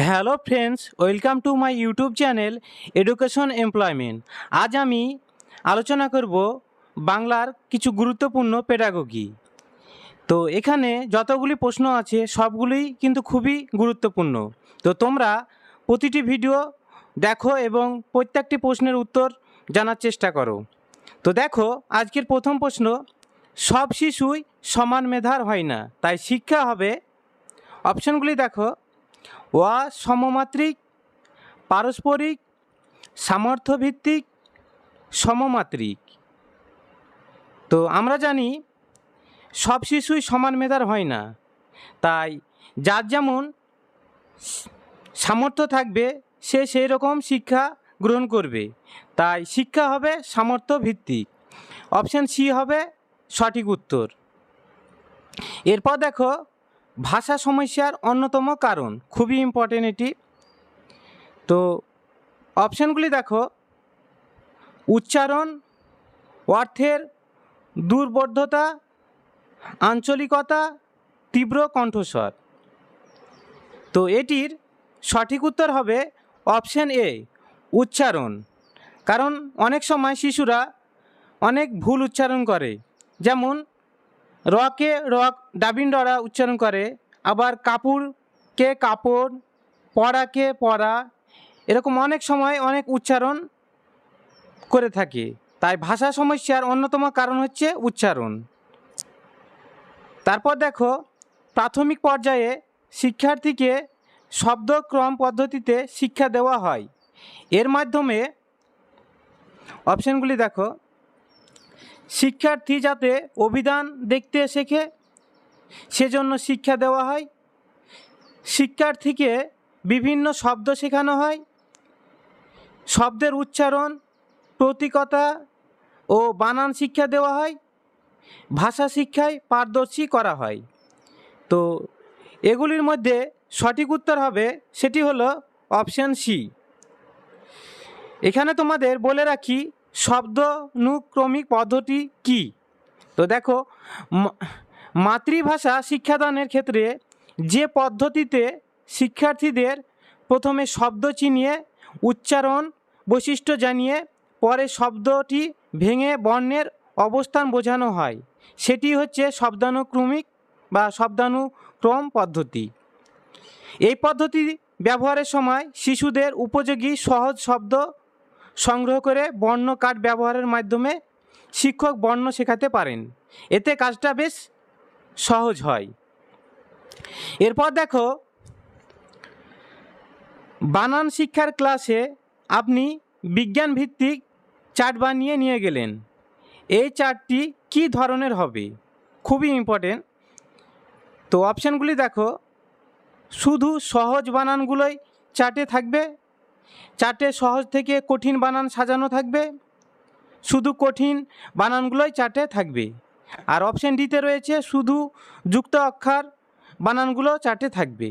Hello friends, welcome to my YouTube channel education employment. আজ আমি আলোচনা করব বাংলার কিছু গুরুত্বপূর্ণ পেডাগোগি। তো এখানে যতগুলি প্রশ্ন আছে সবগুলোই কিন্তু খুবই গুরুত্বপূর্ণ। তো তোমরা প্রতিটি ভিডিও দেখো এবং প্রত্যেকটি প্রশ্নের উত্তর জানার চেষ্টা করো। তো দেখো, আজকের প্রথম প্রশ্ন, সব শিশুই সমান মেধার হয় না, তাই শিক্ষা হবে। অপশনগুলি দেখো: সমমাত্রিক, পারস্পরিক, সামর্থ্যভিত্তিক, সমমাত্রিক। তো আমরা জানি সব শিশুই সমান মেধার হয় না, তাই যার যেমন সামর্থ্য থাকবে সে সেই রকম শিক্ষা গ্রহণ করবে, তাই শিক্ষা হবে সামর্থ্য ভিত্তিক। অপশন সি হবে সঠিক উত্তর। এরপর দেখো, ভাষা সমস্যার অন্যতম কারণ, খুবই ইম্পর্টেন্ট এটি। তো অপশানগুলি দেখো: উচ্চারণ, অর্থের দুর্বোধ্যতা, আঞ্চলিকতা, তীব্র কণ্ঠস্বর। তো এটির সঠিক উত্তর হবে অপশান এ, উচ্চারণ। কারণ অনেক সময় শিশুরা অনেক ভুল উচ্চারণ করে, যেমন রকে রক, ডাবিন ডরা উচ্চারণ করে, আবার কাপড়কে কাপড়, পড়াকে পড়া, এরকম অনেক সময় অনেক উচ্চারণ করে থাকে। তাই ভাষা সমস্যার অন্যতম কারণ হচ্ছে উচ্চারণ। তারপর দেখো, প্রাথমিক পর্যায়ে শিক্ষার্থীকে শব্দক্রম পদ্ধতিতে শিক্ষা দেওয়া হয়। এর মাধ্যমে অপশানগুলি দেখো: শিক্ষার্থী যাতে অভিধান দেখতে শেখে সেজন্য শিক্ষা দেওয়া হয়, শিক্ষার্থীকে বিভিন্ন শব্দ শেখানো হয়, শব্দের উচ্চারণ, প্রতীকতা ও বানান শিক্ষা দেওয়া হয়, ভাষা শিক্ষায় পারদর্শী করা হয়। তো এগুলির মধ্যে সঠিক উত্তর হবে, সেটি হলো অপশান সি। এখানে তোমাদের বলে রাখি শব্দানুক্রমিক পদ্ধতি কি। তো দেখো, মাতৃভাষা শিক্ষাদানের ক্ষেত্রে যে পদ্ধতিতে শিক্ষার্থীদের প্রথমে শব্দ চিনিয়ে উচ্চারণ বৈশিষ্ট্য জানিয়ে পরে শব্দটি ভেঙে বর্ণের অবস্থান বোঝানো হয়, সেটি হচ্ছে শব্দানুক্রমিক বা শব্দানুক্রম পদ্ধতি। এই পদ্ধতি ব্যবহারের সময় শিশুদের উপযোগী সহজ শব্দ সংগ্রহ করে বর্ণ কার্ড ব্যবহারের মাধ্যমে শিক্ষক বর্ণ শেখাতে পারেন, এতে কাজটা বেশ সহজ হয়। এরপর দেখো, বানান শিক্ষার ক্লাসে আপনি বিজ্ঞান ভিত্তিক চার্ট বানিয়ে নিয়ে গেলেন, এই চার্টটি কী ধরনের হবে? খুবই ইম্পর্টেন্ট। তো অপশানগুলি দেখো: শুধু সহজ বানানগুলোই চার্টে থাকবে, চার্টে সহজ থেকে কঠিন বানান সাজানো থাকবে, শুধু কঠিন বানানগুলোই চার্টে থাকবে। আর অপশান ডিতে রয়েছে শুধু যুক্ত অক্ষর বানানগুলো চার্টে থাকবে।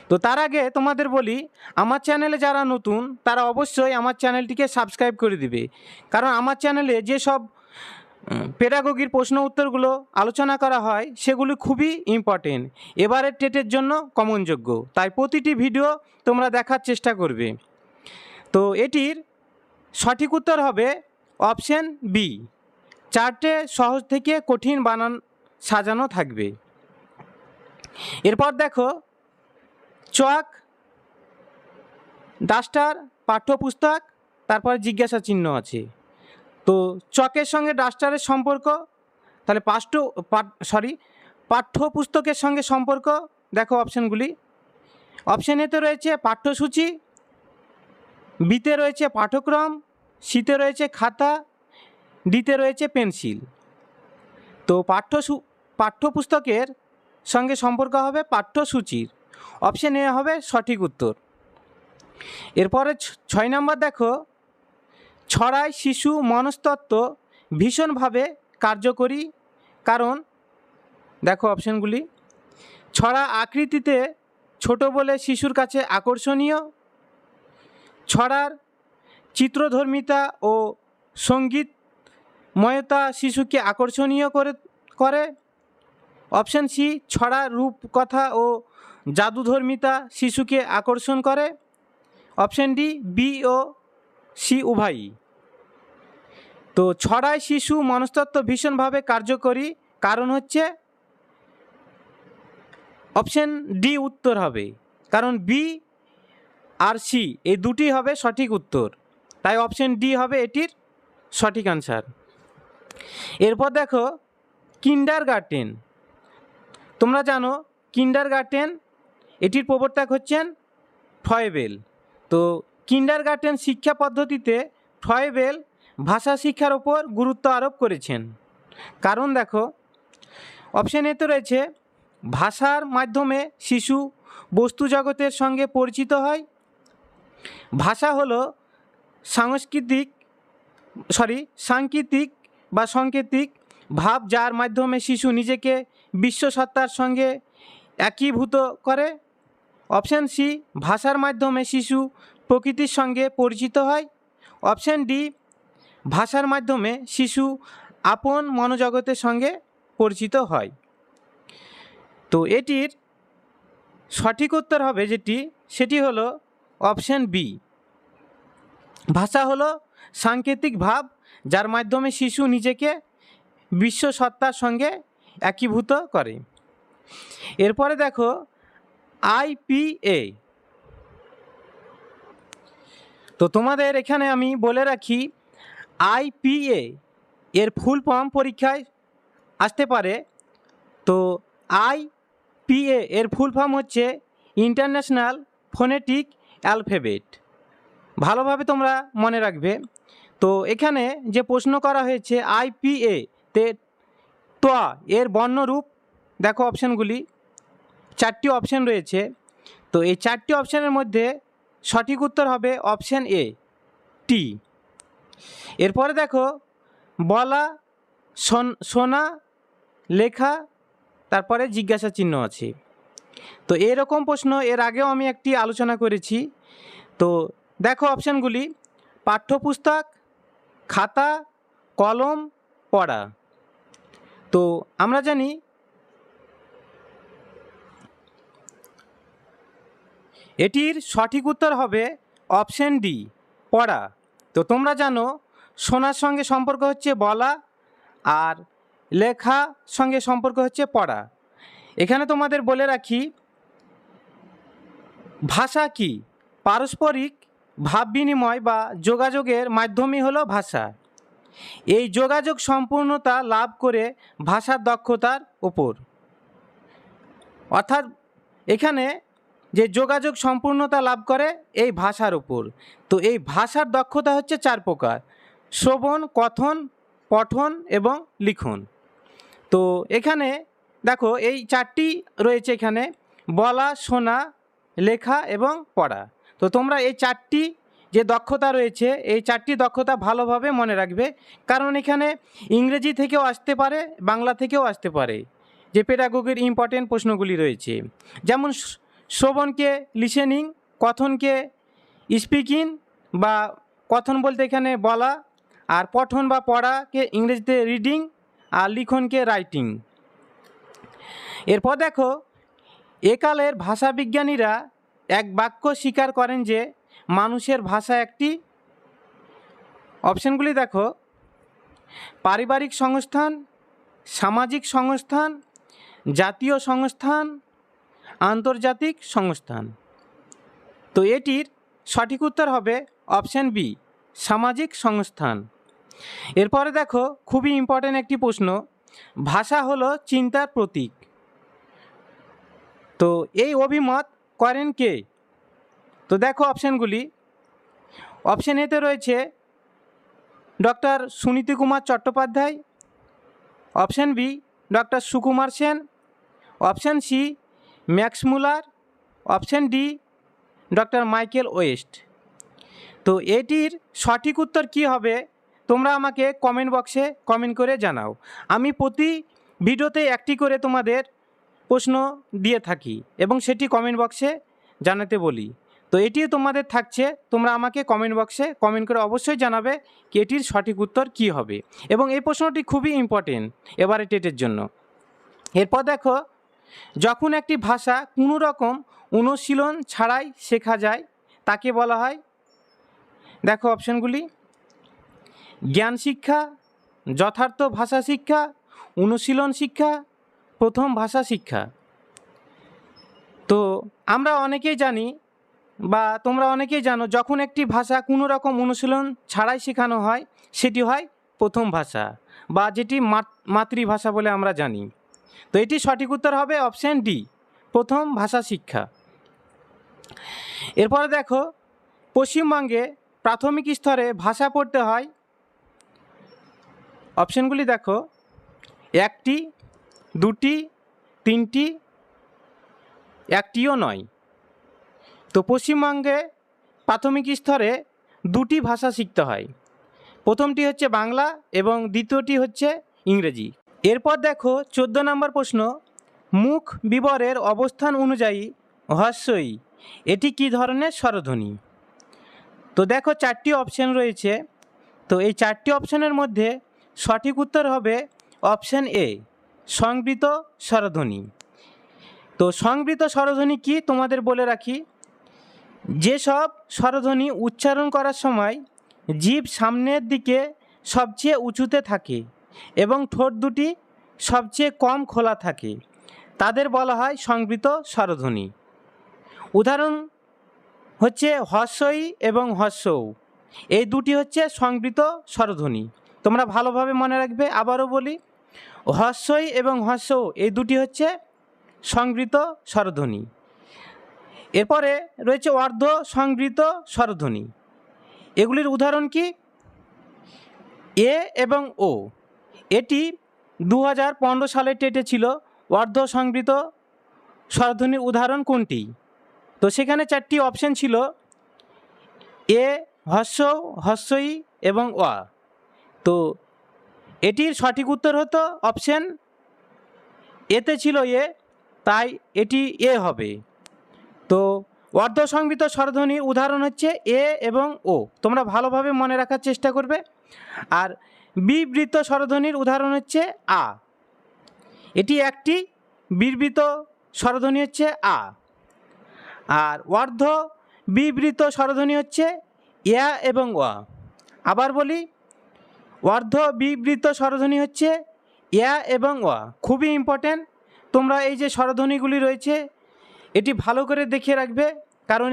তো তার আগে তোমাদের বলি, আমার চ্যানেলে যারা নতুন তারা অবশ্যই আমার চ্যানেলটিকে সাবস্ক্রাইব করে দিবে, কারণ আমার চ্যানেলে যেসব পেডাগোগির প্রশ্ন উত্তরগুলো আলোচনা করা হয় সেগুলি খুবই ইম্পর্টেন্ট, এবারের টেটের জন্য কমনযোগ্য, তাই প্রতিটি ভিডিও তোমরা দেখার চেষ্টা করবে। তো এটির সঠিক উত্তর হবে অপশান বি, চার্টে সহজ থেকে কঠিন বানান সাজানো থাকবে। এরপর দেখো, চক, ডাস্টার, পাঠ্যপুস্তক, তারপর জিজ্ঞাসা চিহ্ন আছে। তো চকের সঙ্গে ডাস্টারের সম্পর্ক, তাহলে পাঠ্যপুস্তকের সঙ্গে সম্পর্ক দেখো অপশানগুলি। অপশান এতে রয়েছে পাঠ্যসূচি, বিতে রয়েছে পাঠ্যক্রম, সিতে রয়েছে খাতা, ডিতে রয়েছে পেন্সিল। তো পাঠ্যপুস্তকের সঙ্গে সম্পর্ক হবে পাঠ্যসূচির, অপশান এ হবে সঠিক উত্তর। এরপরে 6 নম্বর দেখো, ছড়ায় শিশু মনস্তত্ত্ব ভীষণভাবে কার্যকরী কারণ। দেখো অপশানগুলি: ছড়া আকৃতিতে ছোট বলে শিশুর কাছে আকর্ষণীয়, ছড়ার চিত্রধর্মিতা ও সঙ্গীতময়তা শিশুকে আকর্ষণীয় করে। অপশান সি, ছড়া রূপকথা ও জাদুধর্মিতা শিশুকে আকর্ষণ করে? অপশন ডি বি ও সি উভয়ই। তো ছড়ায় শিশু মনস্তত্ত্ব ভীষণভাবে কার্যকরী কারণ হচ্ছে অপশন ডি উত্তর হবে, কারণ বি আর সি এই দুটি হবে সঠিক উত্তর, তাই অপশন ডি হবে এটির সঠিক আনসার। এরপর দেখো কিন্ডারগার্টেন। তোমরা জানো কিন্ডারগার্টেন এটির প্রবর্তক হচ্ছেন ফ্রয়েবেল। তো কিন্ডারগার্টেন শিক্ষা পদ্ধতিতে ফ্রয়েবেল ভাষা শিক্ষার ওপর গুরুত্ব আরোপ করেছেন। কারণ দেখো অপশন এতে রয়েছে ভাষার মাধ্যমে শিশু বস্তু জগতের সঙ্গে পরিচিত হয়। ভাষা হলো সাংকেতিক বা সাংকেতিক ভাব যার মাধ্যমে শিশু নিজেকে বিশ্বসত্তার সঙ্গে একীভূত করে। অপশন সি ভাষার মাধ্যমে শিশু প্রকৃতির সঙ্গে পরিচিত হয়। অপশন ডি ভাষার মাধ্যমে শিশু আপন মনোজগতের সঙ্গে পরিচিত হয়। তো এটির সঠিক উত্তর হবে সেটি হলো অপশন বি। ভাষা হলো সাংকেতিক ভাব যার মাধ্যমে শিশু নিজেকে বিশ্বসত্তার সঙ্গে একীভূত করে। এরপরে দেখো আইপিএ। তো তোমাদের এখানে আমি বলে রাখি আইপিএ এর ফুল ফর্ম পরীক্ষায় আসতে পারে। তো আইপিএ এর ফুল ফর্ম হচ্ছে ইন্টারন্যাশনাল ফোনেটিক অ্যালফাবেট। ভালোভাবে তোমরা মনে রাখবে। তো এখানে যে প্রশ্ন করা হয়েছে আইপিএ তে তোয়া এর বর্ণরূপ দেখো অপশানগুলি, 4টি অপশান রয়েছে। তো এই 4টি অপশানের মধ্যে সঠিক উত্তর হবে অপশান এ টি। এরপরে দেখো বলা, শোনা, লেখা, তারপরে জিজ্ঞাসা চিহ্ন আছে। তো এরকম প্রশ্ন এর আগেও আমি একটি আলোচনা করেছি। তো দেখো অপশানগুলি পাঠ্যপুস্তক, খাতা, কলম, পড়া। তো আমরা জানি এটির সঠিক উত্তর হবে অপশান ডি পড়া। তো তোমরা জানো শোনার সঙ্গে সম্পর্ক হচ্ছে বলা আর লেখা সঙ্গে সম্পর্ক হচ্ছে পড়া। এখানে তোমাদের বলে রাখি ভাষা কি? পারস্পরিক ভাব বিনিময় বা যোগাযোগের মাধ্যমই হলো ভাষা। এই যোগাযোগ সম্পূর্ণতা লাভ করে ভাষার দক্ষতার উপর, অর্থাৎ এখানে যে যোগাযোগ সম্পূর্ণতা লাভ করে এই ভাষার উপর। তো এই ভাষার দক্ষতা হচ্ছে 4 প্রকার: শ্রবণ, কথন, পঠন এবং লিখন। তো এখানে দেখো এই 4টি রয়েছে এখানে বলা, শোনা, লেখা এবং পড়া। তো তোমরা এই 4টি যে দক্ষতা রয়েছে এই 4টি দক্ষতা ভালোভাবে মনে রাখবে, কারণ এখানে ইংরেজি থেকেও আসতে পারে, বাংলা থেকেও আসতে পারে। যে পেডাগোগির ইম্পর্টেন্ট প্রশ্নগুলি রয়েছে, যেমন শ্রবণকে লিসেনিং, কথনকে স্পিকিং বা কথন বলতে এখানে বলা, আর পঠন বা পড়াকে ইংরেজিতে রিডিং, আর লিখনকে রাইটিং। এরপর দেখো একালের ভাষাবিজ্ঞানীরা এক বাক্য স্বীকার করেন যে মানুষের ভাষা একটি, অপশানগুলি দেখো পারিবারিক সংস্থান, সামাজিক সংস্থান, জাতীয় সংস্থান, আন্তর্জাতিক সংস্থান। তো এটির সঠিক উত্তর হবে অপশান বি সামাজিক সংস্থান। এরপরে দেখো খুবই ইম্পর্টেন্ট একটি প্রশ্ন, ভাষা হলো চিন্তার প্রতীক। তো এই অভিমত করেন কে? তো দেখো অপশানগুলি, অপশান এতে রয়েছে doctor Suniti Kumar Chattopadhyay, option B doctor Sukumar Sen, option C Max Muller, option D doctor Michael West. তো এটির সঠিক উত্তর কি হবে তোমরা আমাকে কমেন্ট বক্সে কমেন্ট করে জানাও। আমি প্রতি ভিডিওতে একটি করে তোমাদের প্রশ্ন দিয়ে থাকি এবং সেটি কমেন্ট বক্সে জানাতে বলি। তো এটিও তোমাদের থাকছে, তোমরা আমাকে কমেন্ট বক্সে কমেন্ট করে অবশ্যই জানাবে কি এটির সঠিক উত্তর কি হবে। এবং এই প্রশ্নটি খুবই ইম্পর্টেন্ট এবারে টেটের জন্য। এরপর দেখো যখন একটি ভাষা কোনো রকম অনুশীলন ছাড়াই শেখা যায় তাকে বলা হয়, দেখো অপশনগুলি, জ্ঞান শিক্ষা, যথার্থ ভাষা শিক্ষা, অনুশীলন শিক্ষা, প্রথম ভাষা শিক্ষা। তো আমরা অনেকেই জানি বা তোমরা অনেকেই জানো, যখন একটি ভাষা কোনো রকম অনুশীলন ছাড়াই শেখানো হয় সেটি হয় প্রথম ভাষা বা যেটি মাতৃভাষা বলে আমরা জানি। তো এটি সঠিক উত্তর হবে অপশান ডি, প্রথম ভাষা শিক্ষা। এরপরে দেখো, পশ্চিমবঙ্গে প্রাথমিক স্তরে ভাষা পড়তে হয়, অপশানগুলি দেখো, একটি, দুটি, তিনটি, একটিও নয়। তো পশ্চিমবঙ্গে প্রাথমিক স্তরে দুটি ভাষা শিখতে হয়, প্রথমটি হচ্ছে বাংলা এবং দ্বিতীয়টি হচ্ছে ইংরেজি। এরপর দেখো 14 নম্বর প্রশ্ন, মুখ বিবরের অবস্থান অনুযায়ী হ্রস্বই এটি কী ধরনের স্বরধ্বনি? তো দেখো 4টি অপশান রয়েছে। তো এই 4টি অপশানের মধ্যে সঠিক উত্তর হবে অপশান এ, সংবৃত স্বরধ্বনি। তো সংবৃত স্বরধ্বনি কি তোমাদের বলে রাখি, যেসব স্বরধ্বনি উচ্চারণ করার সময় জিভ সামনের দিকে সবচেয়ে উঁচুতে থাকে এবং ঠোঁট দুটি সবচেয়ে কম খোলা থাকে তাদের বলা হয় সংবৃত স্বরধ্বনি। উদাহরণ হচ্ছে হ্রস্বই এবং হ্রস্বউ, এই দুটি হচ্ছে সংবৃত স্বরধ্বনি। তোমরা ভালোভাবে মনে রাখবে, আবারও বলি, হ্রস্বই এবং হ্রস্বউ এই দুটি হচ্ছে সংবৃত স্বরধ্বনি। এরপরে রয়েছে অর্ধ সংবৃত স্বরধ্বনি, এগুলির উদাহরণ কি, এ এবং ও। এটি 2015 সালে টেটে ছিল অর্ধ সংবৃত স্বরধ্বনির উদাহরণ কোনটি? তো সেখানে 4টি অপশান ছিল, এ, হ্রস্ব, হ্রস্বই এবং অ। তো এটির সঠিক উত্তর হতো অপশান এতে ছিল এ, তাই এটি এ হবে। তো অর্ধ সংবৃত স্বরধ্বনির উদাহরণ হচ্ছে এ এবং ও, তোমরা ভালোভাবে মনে রাখার চেষ্টা করবে। আর বিবৃত স্বরধ্বনির উদাহরণ হচ্ছে আ, এটি একটি বিবৃত স্বরধ্বনি হচ্ছে আ। আর অর্ধ বিবৃত স্বরধ্বনি হচ্ছে ইয়া এবং ওয়া। আবার বলি, অর্ধ বিবৃত স্বরধ্বনি হচ্ছে ইয়া এবং ওয়া। খুবই ইম্পর্ট্যান্ট, তোমরা এই যে স্বরধ্বনিগুলি রয়েছে এটি ভালো করে দেখে রাখবে, কারণ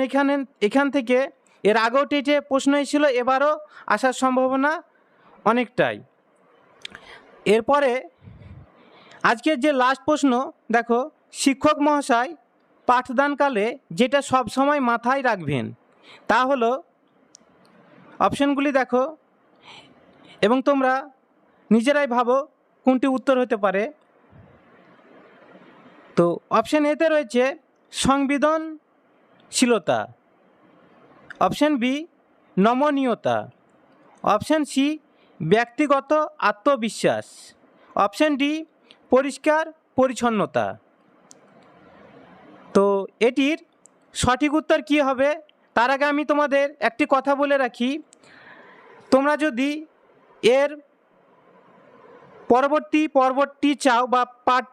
এখান থেকে এর আগেও টেটে প্রশ্ন এসেছিল, এবারও আসার সম্ভাবনা অনেকটাই। এরপরে আজকের যে লাস্ট প্রশ্ন দেখো, শিক্ষক মহাশয় পাঠদানকালে যেটা সব সময় মাথায় রাখবেন তা হলো, অপশানগুলি দেখো এবং তোমরা নিজেরাই ভাবো কোনটি উত্তর হতে পারে। তো অপশান এতে রয়েছে সংবেদনশীলতা, অপশান বি নমনীয়তা, অপশান সি ব্যক্তিগত আত্মবিশ্বাস, অপশান ডি পরিষ্কার পরিচ্ছন্নতা। তো এটির সঠিক উত্তর কী হবে তার আগে আমি তোমাদের একটি কথা বলে রাখি, তোমরা যদি এর পরবর্তী চাও বা পার্ট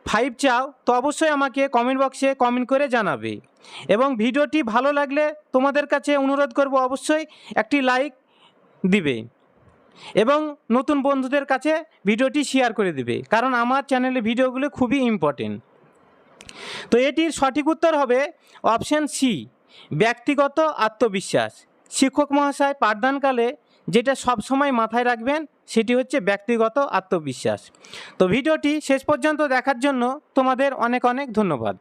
5 চাও তো অবশ্যই আমাকে কমেন্ট বক্সে কমেন্ট করে জানাবে। এবং ভিডিওটি ভালো লাগলে তোমাদের কাছে অনুরোধ করব অবশ্যই একটি লাইক দিবে এবং নতুন বন্ধুদের কাছে ভিডিওটি শেয়ার করে দিবে, কারণ আমার চ্যানেলে ভিডিওগুলো খুবই ইম্পর্টেন্ট। তো এটির সঠিক উত্তর হবে অপশান সি, ব্যক্তিগত আত্মবিশ্বাস। শিক্ষক মহাশয় পাঠদানকালে যেটা সবসময় মাথায় রাখবেন সেটি হচ্ছে ব্যক্তিগত আত্মবিশ্বাস। তো ভিডিওটি শেষ পর্যন্ত দেখার জন্য তোমাদের অনেক অনেক ধন্যবাদ।